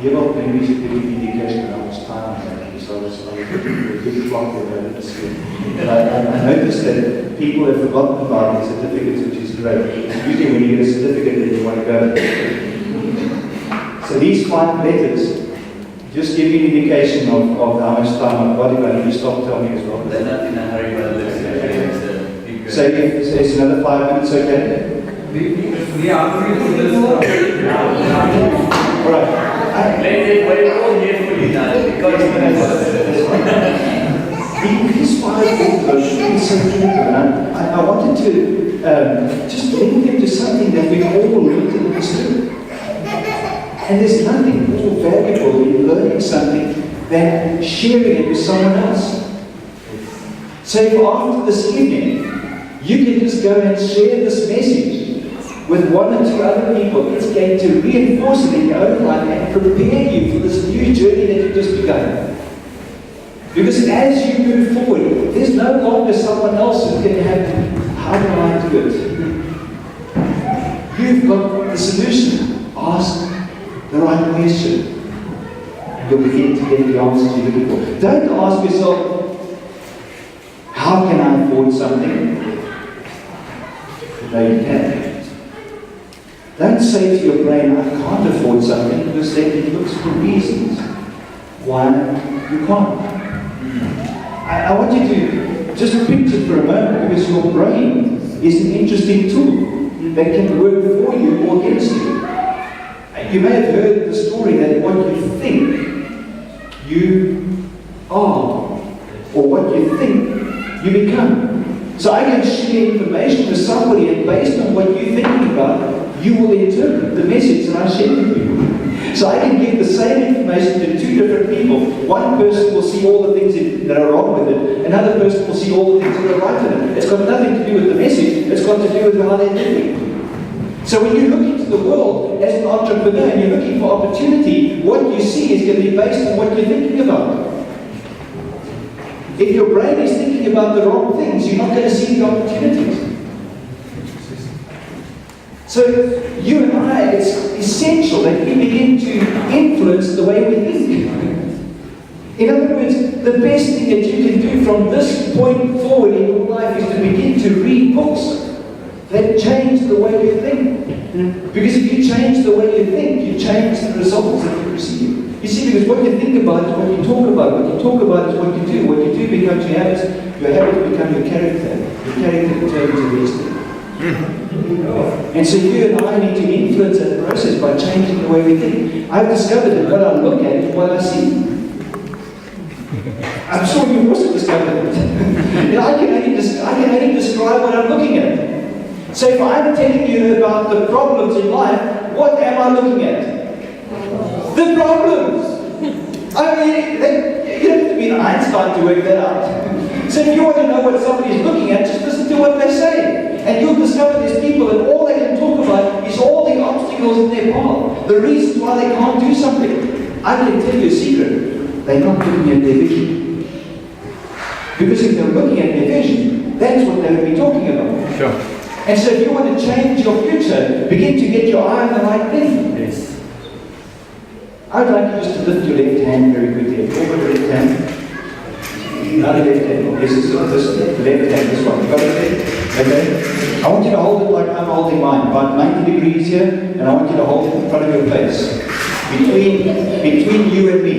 Ewald maybe should give you the indication how much time I'm making, so I was a good clock there over the screen. I noticed that people have forgotten about their certificates, which is great. Usually when you get a certificate, then you want to go. So these 5 letters just give you an indication of how much time I've got. If I need to stop, tell me as well. They're not in a hurry, but So it's another 5 minutes, okay? We are free to this. All right. we're all here for you now, because these 5 things are really so critical. I wanted to just link them to something that we've all learned in this room. And there's nothing more valuable in learning something than sharing it with someone else. So if after this evening, you can just go and share this message with 1 or 2 other people, it's going to reinforce it in your own life and prepare you for this new journey that you've just begun. Because as you move forward, there's no longer someone else who's going to have, how do I do it? You've got the solution. Ask the right question. And you'll begin to get the answers you're looking for. Don't ask yourself, how can I afford something? No, you can't. Don't say to your brain, I can't afford something, because then it looks for reasons why you can't. I want you to just picture for a moment, because your brain is an interesting tool that can work for you or against you. You may have heard the story that what you think you are, or what you think you become. So I can share information with somebody, and based on what you're thinking about, you will interpret the message that I share with you. So I can give the same information to 2 different people. One person will see all the things that are wrong with it, another person will see all the things that are right in it. It's got nothing to do with the message, it's got to do with how they're living. So when you look into the world as an entrepreneur and you're looking for opportunity, what you see is going to be based on what you're thinking about. If your brain is thinking about the wrong things, you're not going to see the opportunities. So you and I, it's essential that we begin to influence the way we think. In other words, the best thing that you can do from this point forward in your life is to begin to read books that change the way you think. Because if you change the way you think, you change the results that you receive. You see, because what you think about is what you talk about. What you talk about is what you do. What you do becomes your habits. Your habits become your character. Your character turns your destiny. And so you and I need to influence that process by changing the way we think. I've discovered that what I look at is what I see. I'm sure you also discovered it. I can only describe what I'm looking at. So if I'm telling you about the problems in life, what am I looking at? The problems. I mean, you don't have to be an Einstein to work that out. So if you want to know what somebody is looking at, just listen to what they say. And you'll discover there's people and all they can talk about is all the obstacles in their path. The reasons why they can't do something. I can tell you a secret. They're not looking at their vision. Because if they're looking at their vision, that's what they would be talking about. Sure. And so if you want to change your future, begin to get your eye on the right thing. Yes. I'd like you just to lift your left hand very quickly. Forward the left hand. Another left hand. Yes, it's this left hand, this one. You got it there? Okay? I want you to hold it like I'm holding mine, about 90 degrees here, and I want you to hold it in front of your face. Between you and me.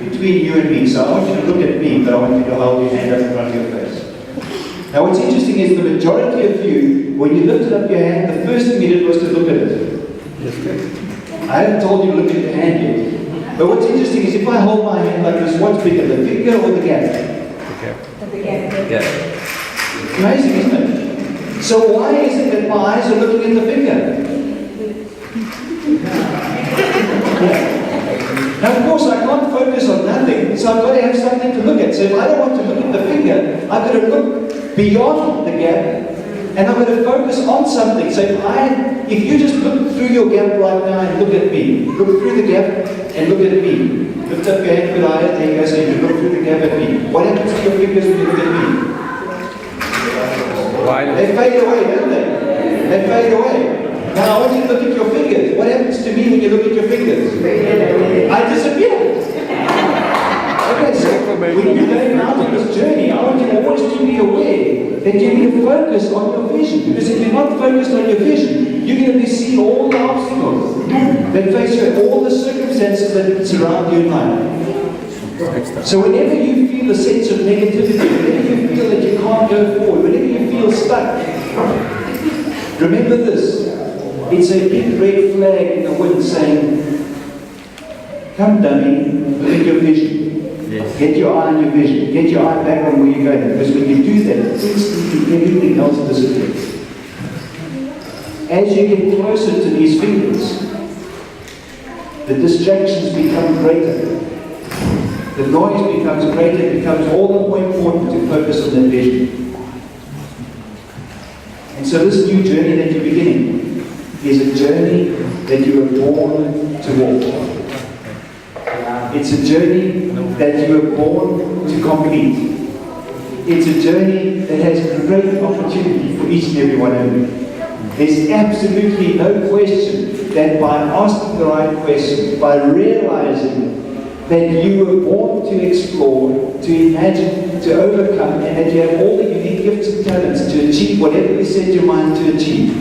Between you and me. So I want you to look at me, but I want you to hold your hand up in front of your face. Now what's interesting is the majority of you, when you lifted up your hand, the first thing you did was to look at it. I haven't told you to look at your hand yet. But what's interesting is if I hold my hand like this, what's bigger, the finger or the gap? The gap. Amazing, isn't it? So why is it that my eyes are looking at the finger? Now of course I can't focus on nothing, so I've got to have something to look at. So if I don't want to look at the finger, I've got to look beyond the gap, and I'm going to focus on something. So if you just look through your gap right now and look at me, look through the gap and look at me. Lift up your hand, good eye, there you go, so you look through the gap at me. What happens to your fingers when you look at me? They fade away, don't they? They fade away. Now I want you to look at your fingers. What happens to me when you look at your fingers? disappeared. Okay, so when you're going out on this journey, I want you always to be aware that you need to focus on your vision. Because if you're not focused on your vision, you're going to be seeing all the obstacles that face you, all the circumstances that surround you in life. So whenever you feel a sense of negativity, whenever you feel that you can't go forward, whenever you feel stuck, remember this. It's a big red flag in the wind saying, come dummy, look at your vision. Yes. Get your eye on your vision. Get your eye back on where you're going. Because when you do that, instantly everything else disappears. As you get closer to these fingers, the distractions become greater. The noise becomes greater. It becomes all the more important to focus on that vision. And so this new journey that you're beginning is a journey that you were born to walk. It's a journey that you were born to complete. It's a journey that has great opportunity for each and every one of you. There's absolutely no question that by asking the right questions, by realizing that you were born to explore, to imagine, to overcome, and that you have all the unique gifts and talents to achieve whatever you set your mind to achieve.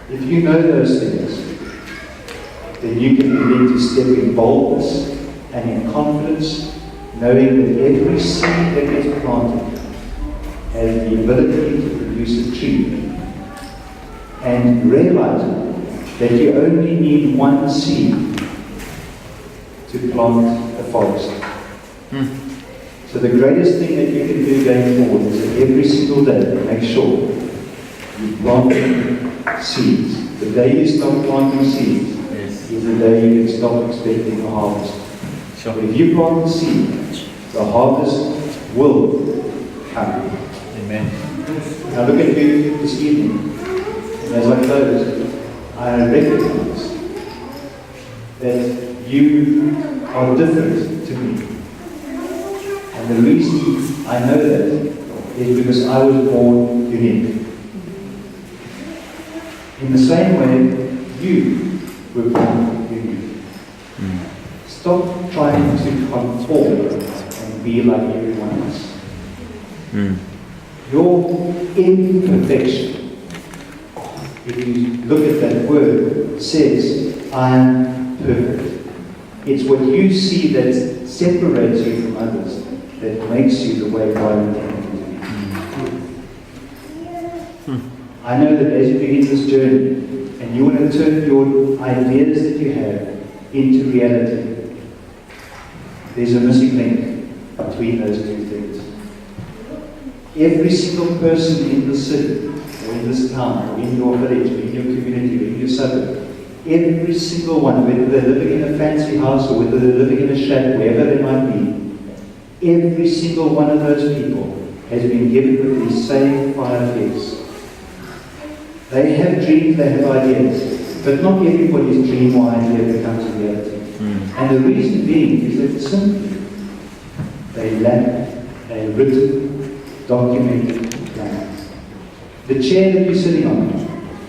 If you know those things, then you can begin to step in boldness and in confidence, knowing that every seed that gets planted has the ability to produce a tree, and realizing that you only need one seed to plant a forest. So the greatest thing that you can do going forward is that every single day make sure you plant seeds. The day you stop planting seeds is the day you can stop expecting a harvest. Sure. But if you plant the seed, the harvest will come. Amen. Now look at you this evening. And as I close, I recognize that you are different to me. And the reason I know that is because I was born unique. In the same way, you were born unique. Stop trying to conform and be like everyone else. Your imperfection, if you look at that word, says, I am perfect. It's what you see that separates you from others that makes you the way God intended you to be. I know that as you begin this journey, and you want to turn your ideas that you have into reality, there's a missing link between those two things. Every single person in the city, or in this town, or in your village, or in your community, or in your suburb, every single one, whether they're living in a fancy house or whether they're living in a shack, wherever they might be, every single one of those people has been given with these same 5 gifts. They have dreams, they have ideas, but not everybody's dream or idea becomes a reality. And the reason being is that simply they lack a written, documented plan. The chair that you're sitting on,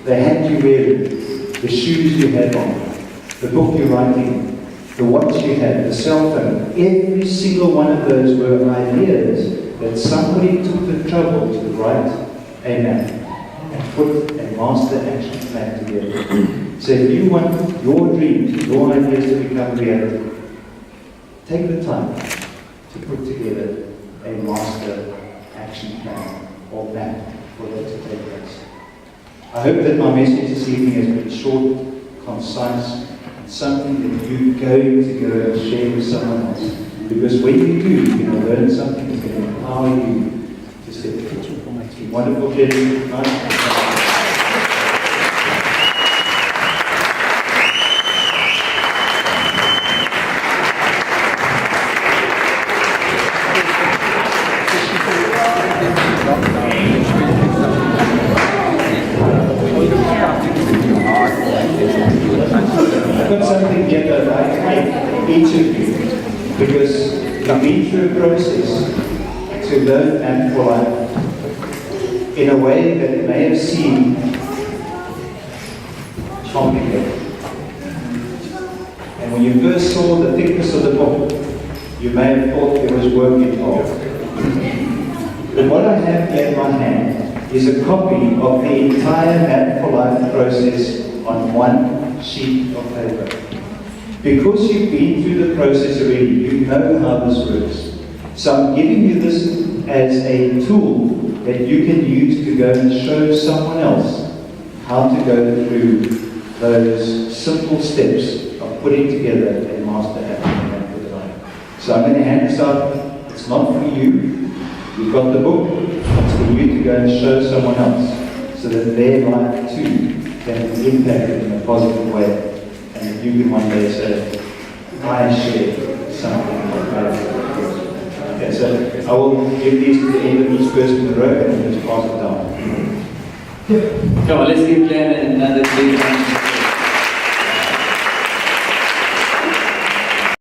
the hat you're wearing, the shoes you have on, the book you're writing, the watch you have, the cell phone, every single one of those were ideas that somebody took the trouble to write a map and put a master action plan together. So if you want your dreams, your ideas to become reality, take the time to put together a master action plan or map for that to take place. I hope that my message this evening has been short, concise, and something that you're going to go and share with someone else. Because when you do, you're going to learn something that's going to empower you to step forward. It's been wonderful sharing tonight. Each of you, because you've been through a process to learn and for life in a way that may have seemed complicated. And And when you first saw the thickness of the book, you may have thought there was work involved. But what I have here in my hand is a copy of the entire Map for Life process on one sheet of paper. Because you've been through the process already, you know how this works. So I'm giving you this as a tool that you can use to go and show someone else how to go through those simple steps of putting together a master African Map for Life. So I'm going to hand this out. It's not for you. You've got the book. It's for you to go and show someone else so that their life too can be impacted in a positive way. And that you can one day say, I share something like that. Okay, so I will give these to the end of each person in the row and just pass it down. Come on, let's give Glen another big